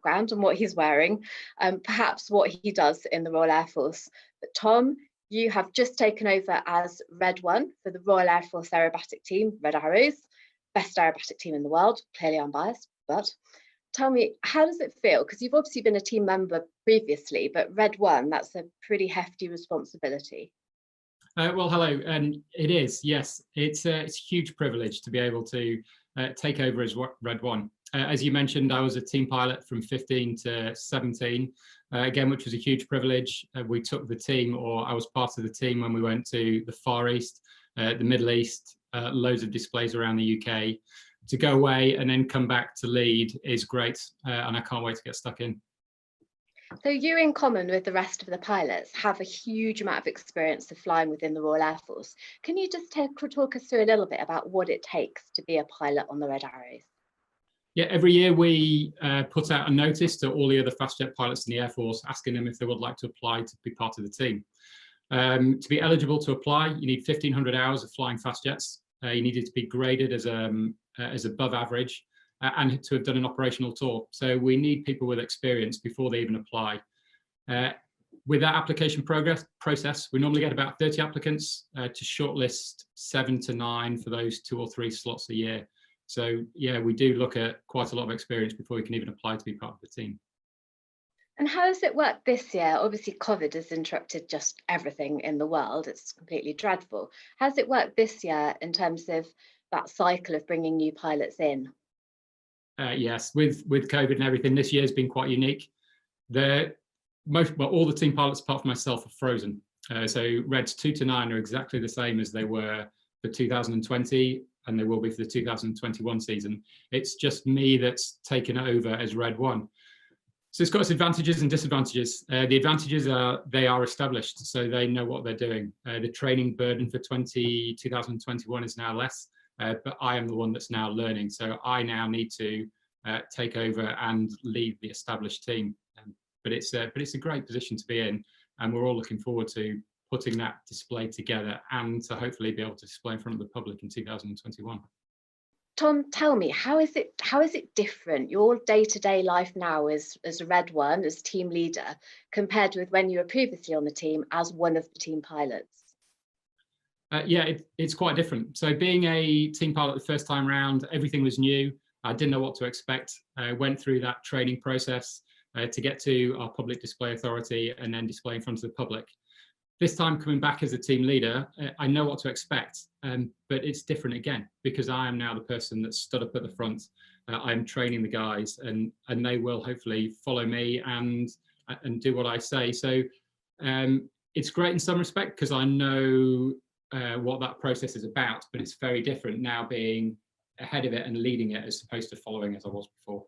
background and what he's wearing, perhaps what he does in the Royal Air Force. But Tom, you have just taken over as Red 1 for the Royal Air Force aerobatic team, Red Arrows, best aerobatic team in the world. Clearly I'm biased, but tell me, how does it feel? Because you've obviously been a team member previously, but Red 1, that's a pretty hefty responsibility. Well, hello, and it is, yes, it's a huge privilege to be able to take over as Red 1. As you mentioned, I was a team pilot from 15 to 17, again, which was a huge privilege. We took the team, or I was part of the team when we went to the Far East, the Middle East, loads of displays around the UK. To go away and then come back to lead is great, and I can't wait to get stuck in. So you, in common with the rest of the pilots, have a huge amount of experience of flying within the Royal Air Force. Can you just talk us through a little bit about what it takes to be a pilot on the Red Arrows? Yeah, every year we put out a notice to all the other fast jet pilots in the Air Force, asking them if they would like to apply to be part of the team. To be eligible to apply, you need 1,500 hours of flying fast jets. You needed to be graded as above average, and to have done an operational tour. So we need people with experience before they even apply. With that application process, we normally get about 30 applicants to shortlist 7 to 9 for those 2 or 3 slots a year. So yeah, we do look at quite a lot of experience before we can even apply to be part of the team. And how has it worked this year? Obviously, COVID has interrupted just everything in the world. It's completely dreadful. How has it worked this year in terms of that cycle of bringing new pilots in? Yes, with COVID and everything, this year has been quite unique. All the team pilots apart from myself are frozen. So Reds 2 to 9 are exactly the same as they were for 2020, and they will be for the 2021 season. It's just me that's taken over as Red 1. So it's got its advantages and disadvantages. The advantages are they are established, so they know what they're doing. The training burden for 2021 is now less, but I am the one that's now learning. So I now need to take over and lead the established team. But it's a great position to be in, and we're all looking forward to putting that display together and to hopefully be able to display in front of the public in 2021. Tom, tell me, how is it different, your day-to-day life now as a Red 1, as team leader, compared with when you were previously on the team as one of the team pilots? Yeah, it's quite different. So being a team pilot the first time round, everything was new. I didn't know what to expect. I went through that training process to get to our public display authority and then display in front of the public. This time coming back as a team leader, I know what to expect, but it's different again because I am now the person that's stood up at the front. I'm training the guys, and they will hopefully follow me and do what I say. So it's great in some respect because I know what that process is about, but it's very different now being ahead of it and leading it as opposed to following as I was before.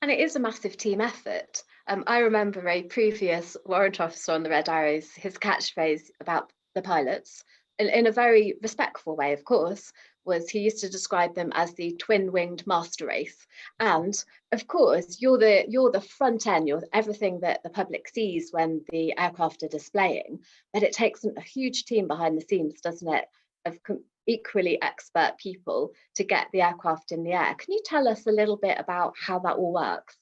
And it is a massive team effort. I remember a previous warrant officer on the Red Arrows, his catchphrase about the pilots, in a very respectful way, of course, was he used to describe them as the twin-winged master race. And of course, you're the front end, you're everything that the public sees when the aircraft are displaying. But it takes a huge team behind the scenes, doesn't it, of equally expert people to get the aircraft in the air. Can you tell us a little bit about how that all works?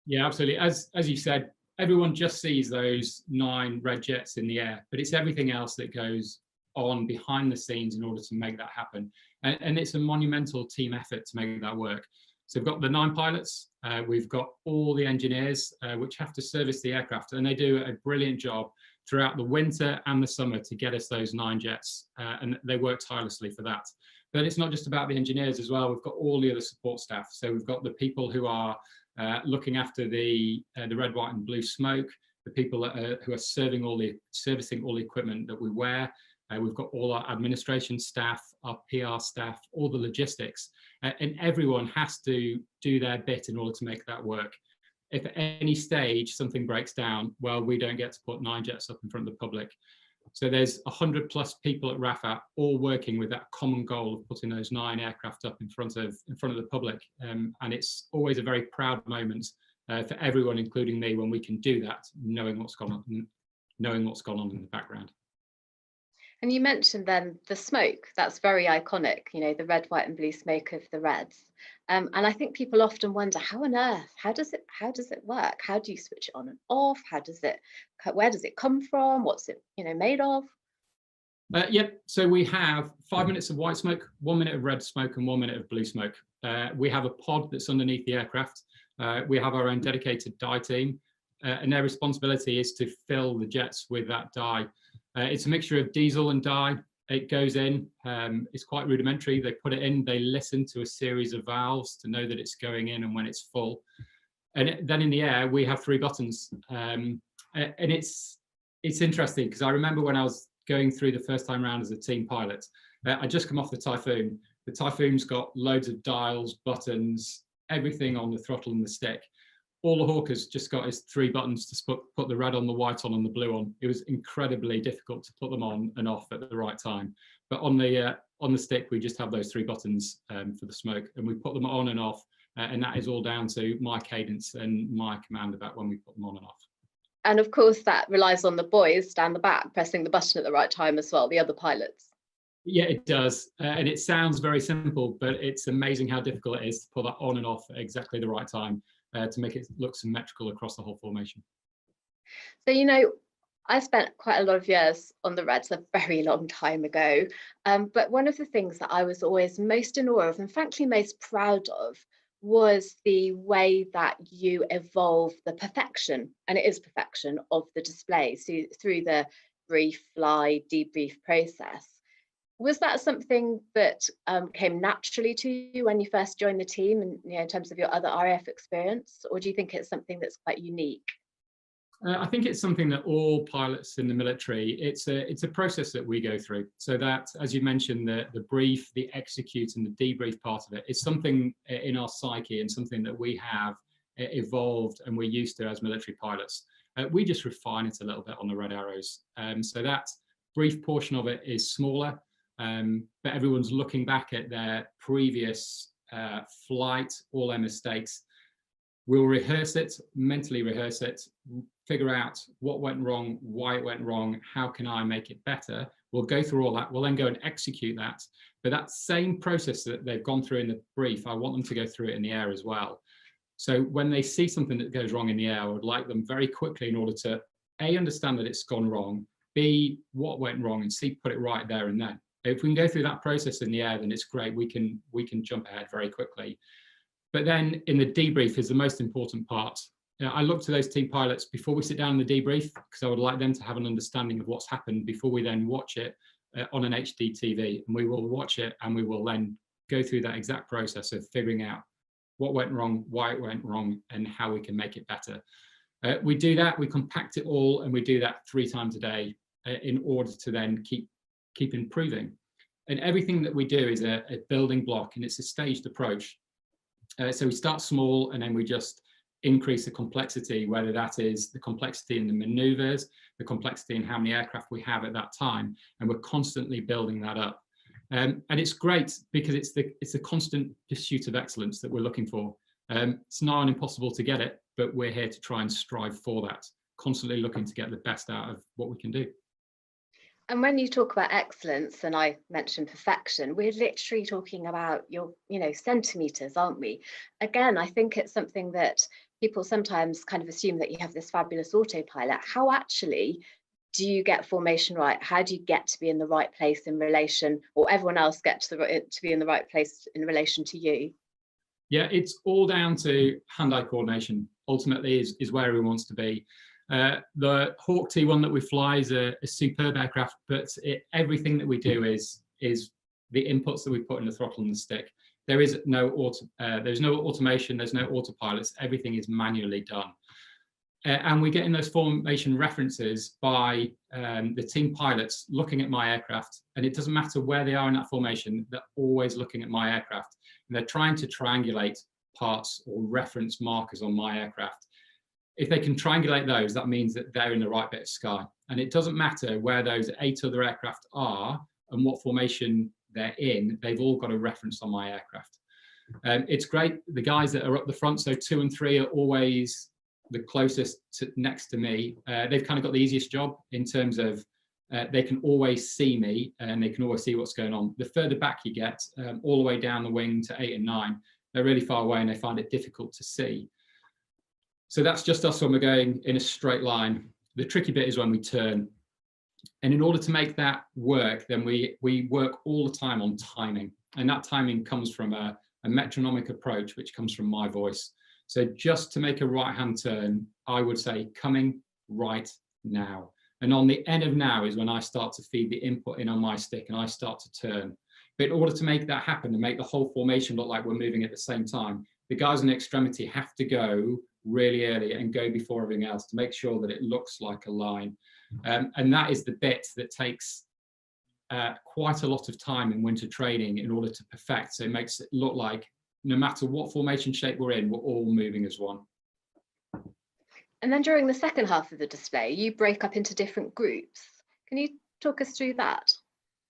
Yeah, absolutely. As you said, everyone just sees those 9 red jets in the air, but it's everything else that goes on behind the scenes in order to make that happen. And it's a monumental team effort to make that work. So we've got the 9 pilots, we've got all the engineers which have to service the aircraft, and they do a brilliant job throughout the winter and the summer to get us those 9 jets, and they work tirelessly for that. But it's not just about the engineers as well. We've got all the other support staff. So we've got the people who are looking after the red, white, and blue smoke, the people who are servicing all the equipment that we wear. We've got all our administration staff, our PR staff, all the logistics, and everyone has to do their bit in order to make that work. If at any stage something breaks down, well, we don't get to put 9 jets up in front of the public. So there's 100+ people at RAFA all working with that common goal of putting those 9 aircraft up in front of the public, and it's always a very proud moment for everyone, including me, when we can do that, knowing what's gone on in the background. And you mentioned then the smoke, that's very iconic, you know, the red, white and blue smoke of the Reds. And I think people often wonder, how on earth, how does it work? How do you switch it on and off? Where does it come from? What's it, you know, made of? Yep, so we have 5 minutes of white smoke, 1 minute of red smoke and 1 minute of blue smoke. We have a pod that's underneath the aircraft. We have our own dedicated dye team, and their responsibility is to fill the jets with that dye. It's a mixture of diesel and dye. It goes in, it's quite rudimentary. They put it in, they listen to a series of valves to know that it's going in and when it's full. And then in the air, we have 3 buttons. And it's interesting because I remember when I was going through the first time round as a team pilot, I just come off the Typhoon. The Typhoon's got loads of dials, buttons, everything on the throttle and the stick. All the Hawker's just got his 3 buttons to put the red on, the white on, and the blue on. It was incredibly difficult to put them on and off at the right time. But on the stick, we just have those 3 buttons for the smoke, and we put them on and off, and that is all down to my cadence and my command about when we put them on and off. And of course, that relies on the boys down the back pressing the button at the right time as well, the other pilots. Yeah, it does. And it sounds very simple, but it's amazing how difficult it is to put that on and off at exactly the right time to make it look symmetrical across the whole formation. So, you know, I spent quite a lot of years on the Reds a very long time ago. But one of the things that I was always most in awe of and frankly most proud of was the way that you evolve the perfection, and it is perfection, of the display through the brief, fly, debrief process. Was that something that came naturally to you when you first joined the team, and you know, in terms of your other RAF experience, or do you think it's something that's quite unique? I think it's something that all pilots in the military, it's a process that we go through. So that, as you mentioned, the brief, the execute and the debrief part of it is something in our psyche and something that we have evolved and we're used to as military pilots. We just refine it a little bit on the Red Arrows. So that brief portion of it is smaller, but everyone's looking back at their previous flight, all their mistakes. We'll rehearse it, mentally rehearse it, figure out what went wrong, why it went wrong, how can I make it better. We'll go through all that. We'll then go and execute that. But that same process that they've gone through in the brief, I want them to go through it in the air as well. So when they see something that goes wrong in the air, I would like them very quickly, in order to A, understand that it's gone wrong, B, what went wrong, and C, put it right there and then. If we can go through that process in the air, then it's great. We can jump ahead very quickly. But then in the debrief is the most important part. I look to those team pilots before we sit down in the debrief, because I would like them to have an understanding of what's happened before we then watch it on an HD TV. And we will watch it and we will then go through that exact process of figuring out what went wrong, why it went wrong, and how we can make it better. We do that, we compact it all, and we do that 3 times a day in order to then keep improving. And everything that we do is a building block, and it's a staged approach. So we start small and then we just increase the complexity, whether that is the complexity in the maneuvers, the complexity in how many aircraft we have at that time, and we're constantly building that up. And it's great because it's the constant pursuit of excellence that we're looking for. It's not impossible to get it, but we're here to try and strive for that, constantly looking to get the best out of what we can do. And when you talk about excellence, and I mentioned perfection, we're literally talking about your, you know, centimeters, aren't we? Again, I think it's something that people sometimes kind of assume that you have this fabulous autopilot. How actually do you get formation right? How do you get to be in the right place in relation, or everyone else get to be in the right place in relation to you? Yeah, it's all down to hand-eye coordination. Ultimately, is where everyone wants to be. The Hawk T1 that we fly is a superb aircraft, but everything that we do is the inputs that we put in the throttle and the stick. There is there's no automation, there's no autopilots, everything is manually done. And we get in those formation references by the team pilots looking at my aircraft, and it doesn't matter where they are in that formation, they're always looking at my aircraft, and they're trying to triangulate parts or reference markers on my aircraft. If they can triangulate those, that means that they're in the right bit of sky. And it doesn't matter where those 8 other aircraft are and what formation they're in, they've all got a reference on my aircraft. It's great. The guys that are up the front, so 2 and 3 are always the closest next to me. They've kind of got the easiest job in terms of they can always see me and they can always see what's going on. The further back you get, all the way down the wing to 8 and 9, they're really far away and they find it difficult to see. So that's just us when we're going in a straight line. The tricky bit is when we turn. And in order to make that work, then we work all the time on timing. And that timing comes from a metronomic approach, which comes from my voice. So just to make a right-hand turn, I would say coming right now. And on the end of now is when I start to feed the input in on my stick and I start to turn. But in order to make that happen and make the whole formation look like we're moving at the same time, the guys in the extremity have to go really early and go before everything else to make sure that it looks like a line. And that is the bit that takes quite a lot of time in winter training in order to perfect. So it makes it look like no matter what formation shape we're in, we're all moving as one. And then during the second half of the display, you break up into different groups. Can you talk us through that?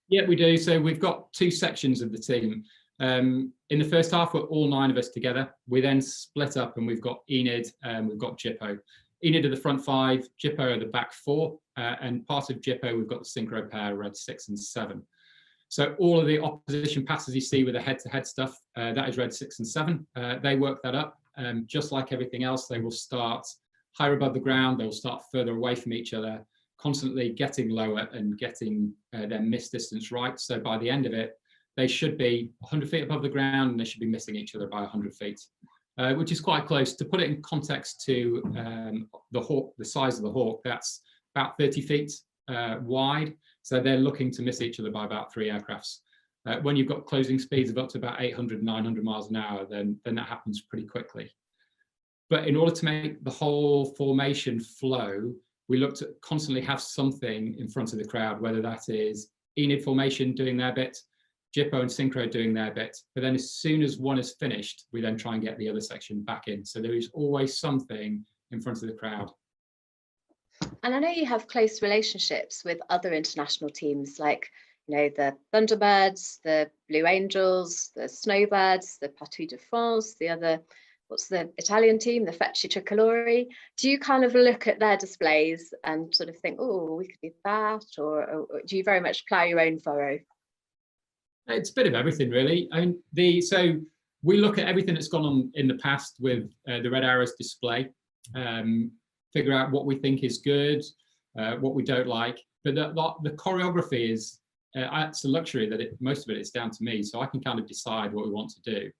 Yeah, we do. So we've got 2 sections of the team. In the first half, we're all 9 of us together. We then split up and we've got Enid and we've got Jippo. Enid are the front 5, Jippo are the back 4, and part of Jippo, we've got the synchro pair, red 6 and 7. So all of the opposition passes you see with the head-to-head stuff, that is red 6 and 7. They work that up. Just like everything else, they will start higher above the ground, they'll start further away from each other, constantly getting lower and getting their miss distance right. So by the end of it, they should be 100 feet above the ground and they should be missing each other by 100 feet, which is quite close. To put it in context to the hawk, the size of the hawk, that's about 30 feet wide. So they're looking to miss each other by about 3 aircrafts. When you've got closing speeds of up to about 800, 900 miles an hour, then that happens pretty quickly. But in order to make the whole formation flow, we look to constantly have something in front of the crowd, whether that is Enid formation doing their bit, Jippo and Synchro doing their bit. But then as soon as one is finished, we then try and get the other section back in. So there is always something in front of the crowd. And I know you have close relationships with other international teams like, you know, the Thunderbirds, the Blue Angels, the Snowbirds, the Patrouille de France, the other, what's the Italian team, the Frecce Tricolori. Do you kind of look at their displays and sort of think, oh, we could do that? Or do you very much plough your own furrow? It's a bit of everything, really. I mean, so we look at everything that's gone on in the past with the Red Arrows display, figure out what we think is good, what we don't like. But the choreography is, it's a luxury that most of it is down to me, so I can kind of decide what we want to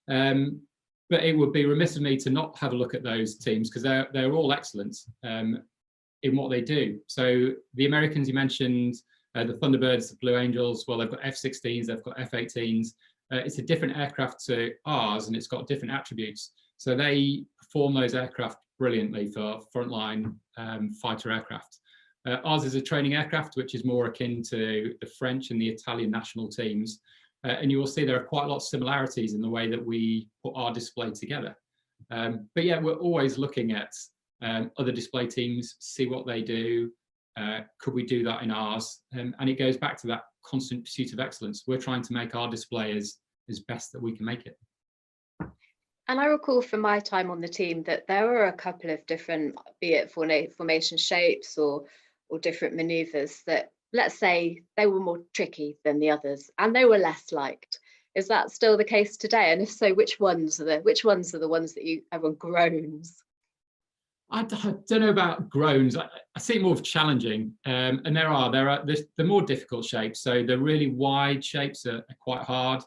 do. But it would be remiss of me to not have a look at those teams because they're all excellent in what they do. So the Americans you mentioned, the Thunderbirds, the Blue Angels, well, they've got F-16s, they've got F-18s. It's a different aircraft to ours and it's got different attributes. So they perform those aircraft brilliantly for frontline fighter aircraft. Ours is a training aircraft, which is more akin to the French and the Italian national teams. And you will see there are quite a lot of similarities in the way that we put our display together. But yeah, we're always looking at other display teams, see what they do. Could we do that in ours? And it goes back to that constant pursuit of excellence. We're trying to make our display as best that we can make it. And I recall from my time on the team that there were a couple of different, be it formation shapes or different maneuvers that, let's say, they were more tricky than the others and they were less liked. Is that still the case today? And if so, which ones are the ones that everyone groans? I don't know about groans. I see it more of challenging, and there are the more difficult shapes. So the really wide shapes are quite hard.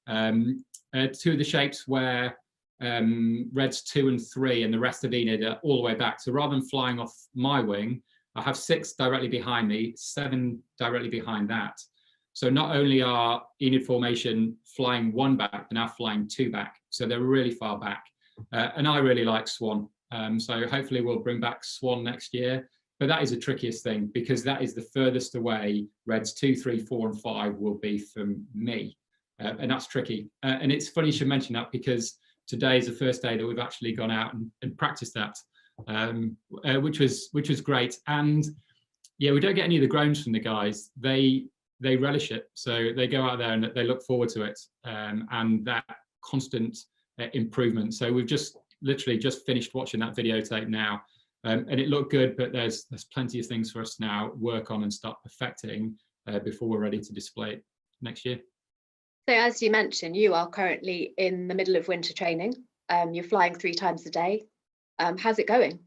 2 of the shapes where Reds 2 and 3 and the rest of Enid are all the way back. So rather than flying off my wing, I have 6 directly behind me, 7 directly behind that. So not only are Enid formation flying 1 back, they're now flying 2 back. So they're really far back. And I really like Swan. So hopefully we'll bring back Swan next year. But that is the trickiest thing because that is the furthest away Reds 2, 3, 4 and 5 will be from me. And that's tricky. And it's funny you should mention that because today is the first day that we've actually gone out and practiced that. Which was great, and yeah, we don't get any of the groans from the guys. They relish it, so they go out there and they look forward to it, and that constant improvement. So we've literally just finished watching that videotape now, And it looked good, but there's plenty of things for us to now work on and start perfecting before we're ready to display it next year. So as you mentioned, you are currently in the middle of winter training. You're flying 3 times a day. How's it going?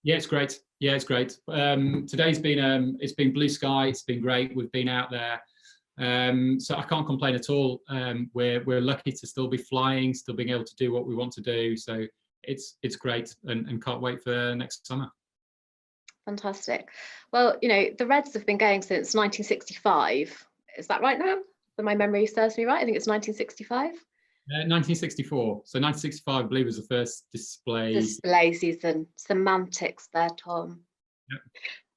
Yeah, it's great. Yeah, it's great. Today's been it's been blue sky. It's been great. We've been out there, so I can't complain at all. We're lucky to still be flying, still being able to do what we want to do. So it's great, and can't wait for next summer. Fantastic. Well, you know, the Reds have been going since 1965. Is that right now? If my memory serves me right, I think it's 1965. 1964. So 1965, I believe, was the first display Season. Semantics there, Tom.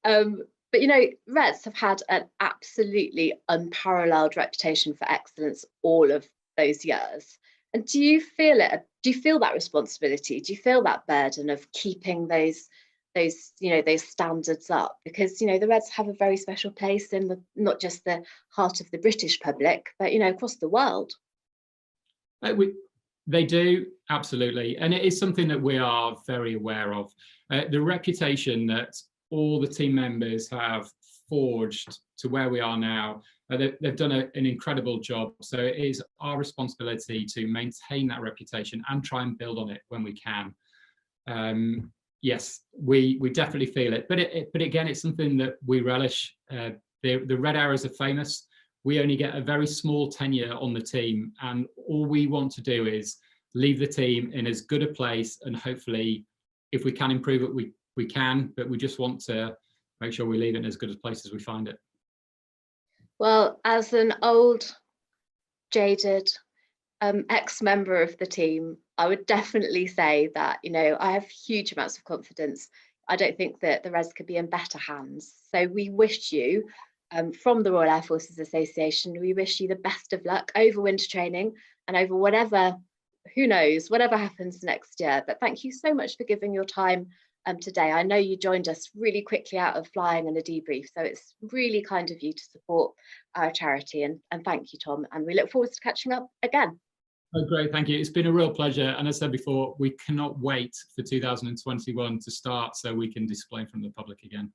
Yep. But you know, Reds have had an absolutely unparalleled reputation for excellence all of those years. And do you feel it? Do you feel that responsibility? Do you feel that burden of keeping those standards up? Because you know, the Reds have a very special place in the not just the heart of the British public, but you know, across the world. They do, absolutely, and it is something that we are very aware of. The reputation that all the team members have forged to where we are now, they've done an incredible job. So it is our responsibility to maintain that reputation and try and build on it when we can. Yes, we definitely feel it, but again, it's something that we relish. The Red Arrows are famous. We only get a very small tenure on the team, and all we want to do is leave the team in as good a place, and hopefully, if we can improve it, we can, but we just want to make sure we leave it in as good a place as we find it. Well, as an old, jaded ex-member of the team, I would definitely say that, you know, I have huge amounts of confidence. I don't think that the Reds could be in better hands. So we wish you, from the Royal Air Forces Association, we wish you the best of luck over winter training and over whatever, who knows, whatever happens next year. But thank you so much for giving your time today. I know you joined us really quickly out of flying and a debrief, so it's really kind of you to support our charity, and thank you, Tom, and we look forward to catching up again. Oh, great, thank you. It's been a real pleasure, and as I said before, we cannot wait for 2021 to start so we can display from the public again.